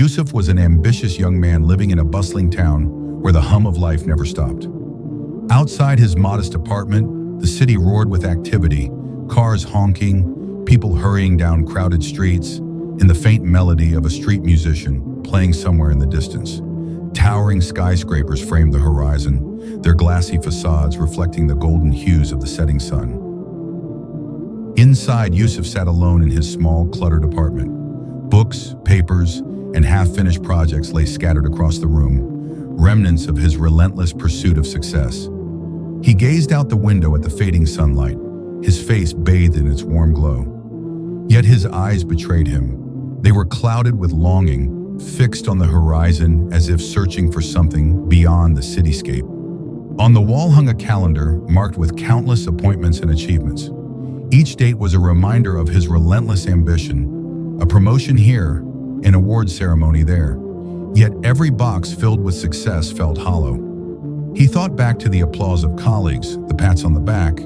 Yusuf was an ambitious young man living in a bustling town where the hum of life never stopped. Outside his modest apartment, the city roared with activity, cars honking, people hurrying down crowded streets, and the faint melody of a street musician playing somewhere in the distance. Towering skyscrapers framed the horizon, their glassy facades reflecting the golden hues of the setting sun. Inside, Yusuf sat alone in his small, cluttered apartment. Books, papers, and half-finished projects lay scattered across the room, remnants of his relentless pursuit of success. He gazed out the window at the fading sunlight, his face bathed in its warm glow. Yet his eyes betrayed him. They were clouded with longing, fixed on the horizon as if searching for something beyond the cityscape. On the wall hung a calendar marked with countless appointments and achievements. Each date was a reminder of his relentless ambition, a promotion here, an award ceremony there. Yet every box filled with success felt hollow. He thought back to the applause of colleagues, the pats on the back,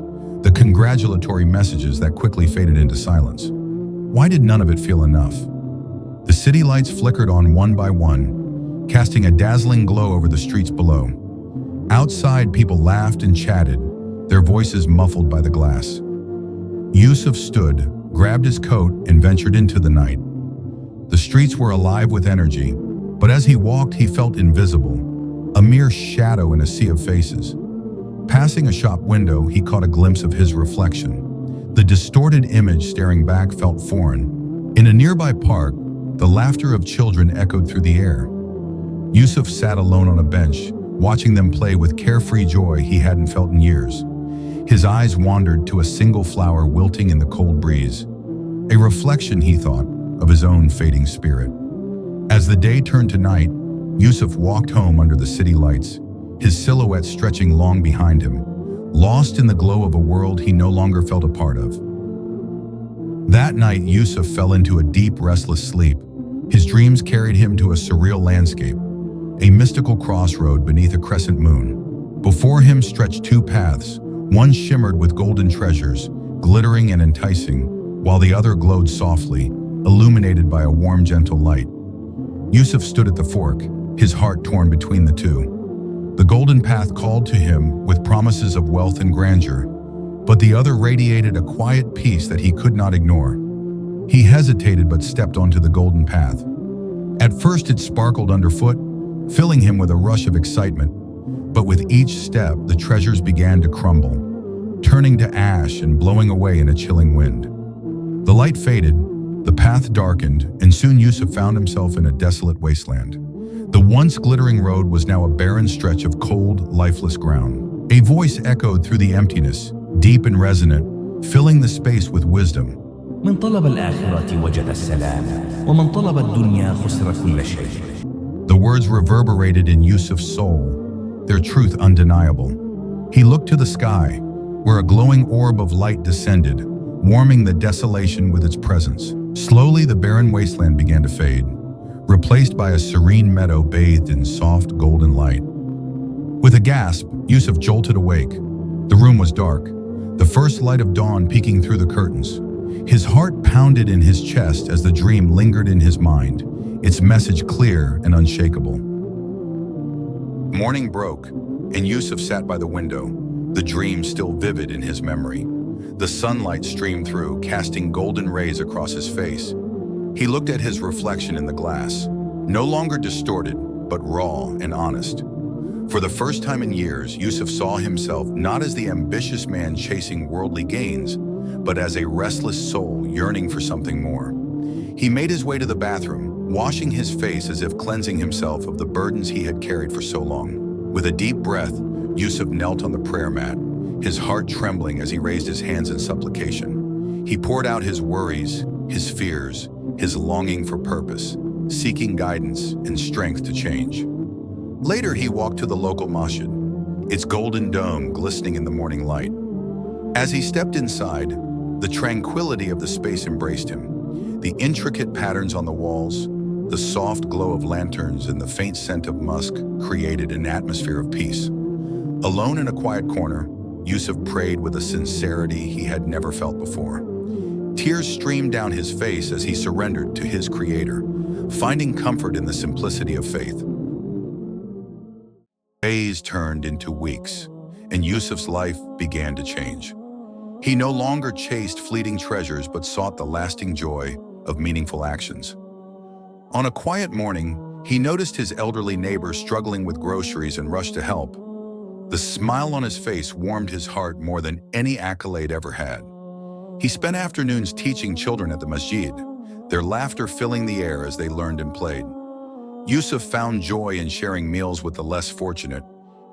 the congratulatory messages that quickly faded into silence. Why did none of it feel enough? The city lights flickered on one by one, casting a dazzling glow over the streets below. Outside, people laughed and chatted, their voices muffled by the glass. Yusuf stood, grabbed his coat, and ventured into the night. The streets were alive with energy, but as he walked, he felt invisible, a mere shadow in a sea of faces. Passing a shop window, he caught a glimpse of his reflection. The distorted image staring back felt foreign. In a nearby park, the laughter of children echoed through the air. Yusuf sat alone on a bench, watching them play with carefree joy he hadn't felt in years. His eyes wandered to a single flower wilting in the cold breeze, a reflection, he thought, of his own fading spirit. As the day turned to night, Yusuf walked home under the city lights, his silhouette stretching long behind him, lost in the glow of a world he no longer felt a part of. That night, Yusuf fell into a deep, restless sleep. His dreams carried him to a surreal landscape, a mystical crossroad beneath a crescent moon. Before him stretched two paths, one shimmered with golden treasures, glittering and enticing, while the other glowed softly, illuminated by a warm, gentle light. Yusuf stood at the fork, his heart torn between the two. The golden path called to him with promises of wealth and grandeur, but the other radiated a quiet peace that he could not ignore. He hesitated but stepped onto the golden path. At first it sparkled underfoot, filling him with a rush of excitement, but with each step the treasures began to crumble, turning to ash and blowing away in a chilling wind. The light faded, the path darkened, and soon Yusuf found himself in a desolate wasteland. The once glittering road was now a barren stretch of cold, lifeless ground. A voice echoed through the emptiness, deep and resonant, filling the space with wisdom. من طلب الآخرة وجد السلام ومن طلب الدنيا خسر كل شيء. The words reverberated in Yusuf's soul, their truth undeniable. He looked to the sky, where a glowing orb of light descended, warming the desolation with its presence. Slowly, the barren wasteland began to fade, replaced by a serene meadow bathed in soft golden light. With a gasp, Yusuf jolted awake. The room was dark, the first light of dawn peeking through the curtains. His heart pounded in his chest as the dream lingered in his mind, its message clear and unshakable. Morning broke, and Yusuf sat by the window, the dream still vivid in his memory. The sunlight streamed through, casting golden rays across his face. He looked at his reflection in the glass, no longer distorted, but raw and honest. For the first time in years, Yusuf saw himself not as the ambitious man chasing worldly gains, but as a restless soul yearning for something more. He made his way to the bathroom, washing his face as if cleansing himself of the burdens he had carried for so long. With a deep breath, Yusuf knelt on the prayer mat, his heart trembling as he raised his hands in supplication. He poured out his worries, his fears, his longing for purpose, seeking guidance and strength to change. Later, he walked to the local masjid, its golden dome glistening in the morning light. As he stepped inside, the tranquility of the space embraced him. The intricate patterns on the walls, the soft glow of lanterns, and the faint scent of musk created an atmosphere of peace. Alone in a quiet corner, Yusuf prayed with a sincerity he had never felt before. Tears streamed down his face as he surrendered to his creator, finding comfort in the simplicity of faith. Days turned into weeks, and Yusuf's life began to change. He no longer chased fleeting treasures but sought the lasting joy of meaningful actions. On a quiet morning, he noticed his elderly neighbor struggling with groceries and rushed to help. The smile on his face warmed his heart more than any accolade ever had. He spent afternoons teaching children at the masjid, their laughter filling the air as they learned and played. Yusuf found joy in sharing meals with the less fortunate,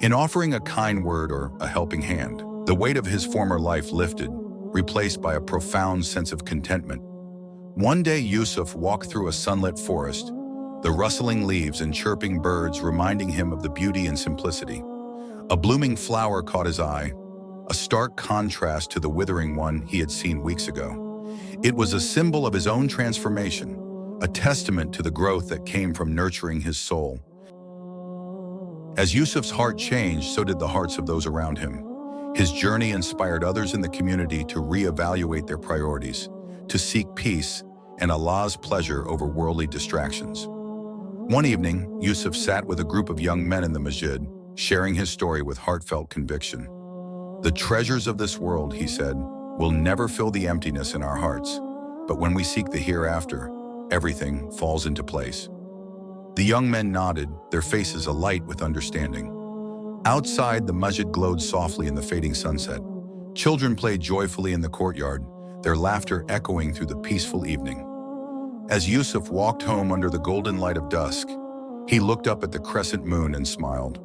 in offering a kind word or a helping hand. The weight of his former life lifted, replaced by a profound sense of contentment. One day Yusuf walked through a sunlit forest, the rustling leaves and chirping birds reminding him of the beauty and simplicity. A blooming flower caught his eye, a stark contrast to the withering one he had seen weeks ago. It was a symbol of his own transformation, a testament to the growth that came from nurturing his soul. As Yusuf's heart changed, so did the hearts of those around him. His journey inspired others in the community to reevaluate their priorities, to seek peace and Allah's pleasure over worldly distractions. One evening, Yusuf sat with a group of young men in the masjid, sharing his story with heartfelt conviction. "The treasures of this world," he said, "will never fill the emptiness in our hearts, but when we seek the hereafter, everything falls into place." The young men nodded, their faces alight with understanding. Outside, the masjid glowed softly in the fading sunset. Children played joyfully in the courtyard, their laughter echoing through the peaceful evening. As Yusuf walked home under the golden light of dusk, he looked up at the crescent moon and smiled.